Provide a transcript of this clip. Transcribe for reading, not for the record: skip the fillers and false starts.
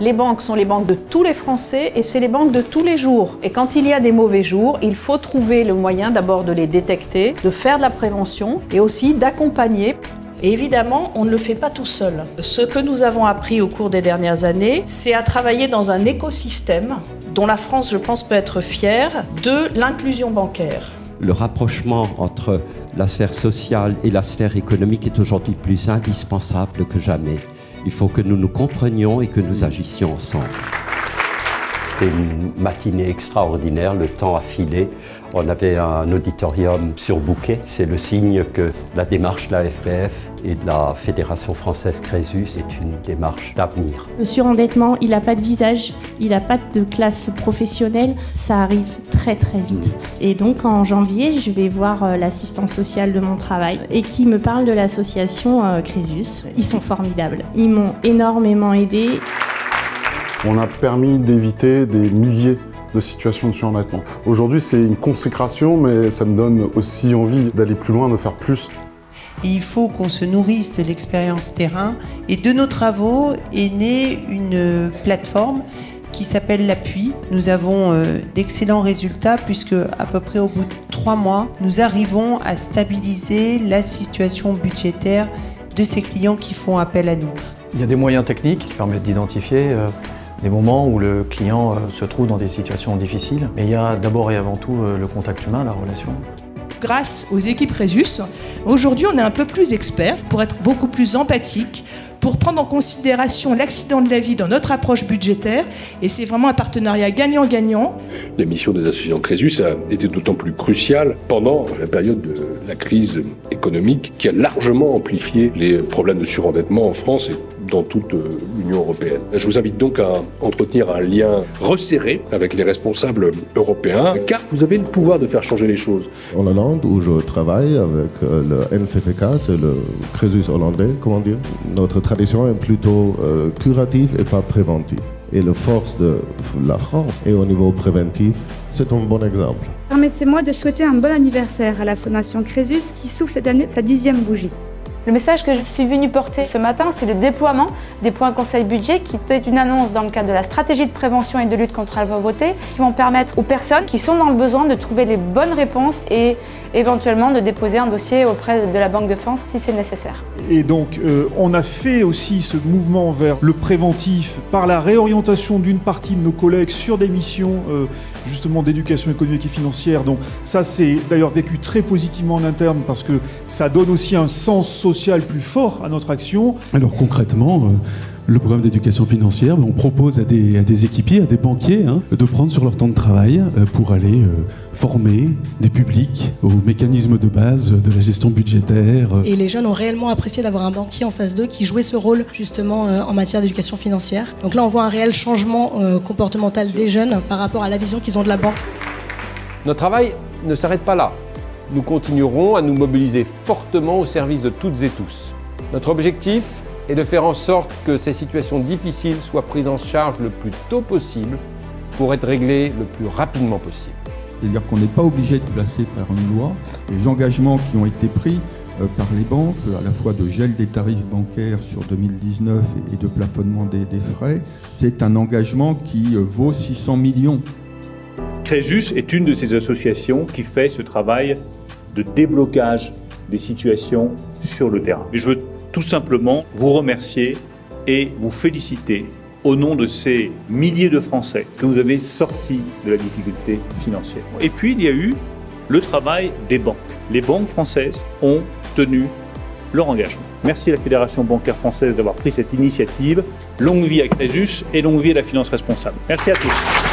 Les banques sont les banques de tous les Français et c'est les banques de tous les jours. Et quand il y a des mauvais jours, il faut trouver le moyen d'abord de les détecter, de faire de la prévention et aussi d'accompagner. Et évidemment, on ne le fait pas tout seul. Ce que nous avons appris au cours des dernières années, c'est à travailler dans un écosystème dont la France, je pense, peut être fière, de l'inclusion bancaire. Le rapprochement entre la sphère sociale et la sphère économique est aujourd'hui plus indispensable que jamais. Il faut que nous nous comprenions et que nous agissions ensemble. C'était une matinée extraordinaire, le temps a filé. On avait un auditorium surbooké. C'est le signe que la démarche de la FPF et de la Fédération française Crésus est une démarche d'avenir. Le surendettement, il n'a pas de visage, il n'a pas de classe professionnelle, ça arrive très très vite. Et donc en janvier, je vais voir l'assistante sociale de mon travail et qui me parle de l'association Crésus. Ils sont formidables, ils m'ont énormément aidé. On a permis d'éviter des milliers de situations de surendettement. Aujourd'hui, c'est une consécration, mais ça me donne aussi envie d'aller plus loin, de faire plus. Il faut qu'on se nourrisse de l'expérience terrain et de nos travaux est née une plateforme qui s'appelle l'Appui. Nous avons d'excellents résultats puisque à peu près au bout de 3 mois, nous arrivons à stabiliser la situation budgétaire de ces clients qui font appel à nous. Il y a des moyens techniques qui permettent d'identifier des moments où le client se trouve dans des situations difficiles. Mais il y a d'abord et avant tout le contact humain, la relation. Grâce aux équipes Crésus, aujourd'hui on est un peu plus experts pour être beaucoup plus empathiques, pour prendre en considération l'accident de la vie dans notre approche budgétaire. Et c'est vraiment un partenariat gagnant-gagnant. La mission des associations Crésus a été d'autant plus cruciale pendant la période de la crise économique qui a largement amplifié les problèmes de surendettement en France et dans toute l'Union européenne. Je vous invite donc à entretenir un lien resserré avec les responsables européens, car vous avez le pouvoir de faire changer les choses. En Hollande, où je travaille avec le NFFK, c'est le Crésus hollandais, comment dire. Notre tradition est plutôt curative et pas préventive. Et la force de la France est au niveau préventif, c'est un bon exemple. Permettez-moi de souhaiter un bon anniversaire à la Fondation Crésus qui s'ouvre cette année sa 10e bougie. Le message que je suis venue porter ce matin, c'est le déploiement des points conseil budget qui est une annonce dans le cadre de la stratégie de prévention et de lutte contre la pauvreté qui vont permettre aux personnes qui sont dans le besoin de trouver les bonnes réponses et éventuellement de déposer un dossier auprès de la Banque de France si c'est nécessaire. Et donc on a fait aussi ce mouvement vers le préventif par la réorientation d'une partie de nos collègues sur des missions justement d'éducation économique et financière. Donc ça c'est d'ailleurs vécu très positivement en interne parce que ça donne aussi un sens social plus fort à notre action. Alors concrètement, le programme d'éducation financière, on propose à des équipiers, à des banquiers, de prendre sur leur temps de travail pour aller former des publics aux mécanismes de base de la gestion budgétaire. Et les jeunes ont réellement apprécié d'avoir un banquier en face d'eux qui jouait ce rôle justement en matière d'éducation financière. Donc là on voit un réel changement comportemental des jeunes par rapport à la vision qu'ils ont de la banque. Notre travail ne s'arrête pas là. Nous continuerons à nous mobiliser fortement au service de toutes et tous. Notre objectif est de faire en sorte que ces situations difficiles soient prises en charge le plus tôt possible pour être réglées le plus rapidement possible. C'est-à-dire qu'on n'est pas obligé de placer par une loi les engagements qui ont été pris par les banques, à la fois de gel des tarifs bancaires sur 2019 et de plafonnement des frais. C'est un engagement qui vaut 600 millions. Crésus est une de ces associations qui fait ce travail de déblocage des situations sur le terrain. Et je veux tout simplement vous remercier et vous féliciter au nom de ces milliers de Français que vous avez sortis de la difficulté financière. Et puis il y a eu le travail des banques. Les banques françaises ont tenu leur engagement. Merci à la Fédération bancaire française d'avoir pris cette initiative. Longue vie à Crésus et longue vie à la finance responsable. Merci à tous.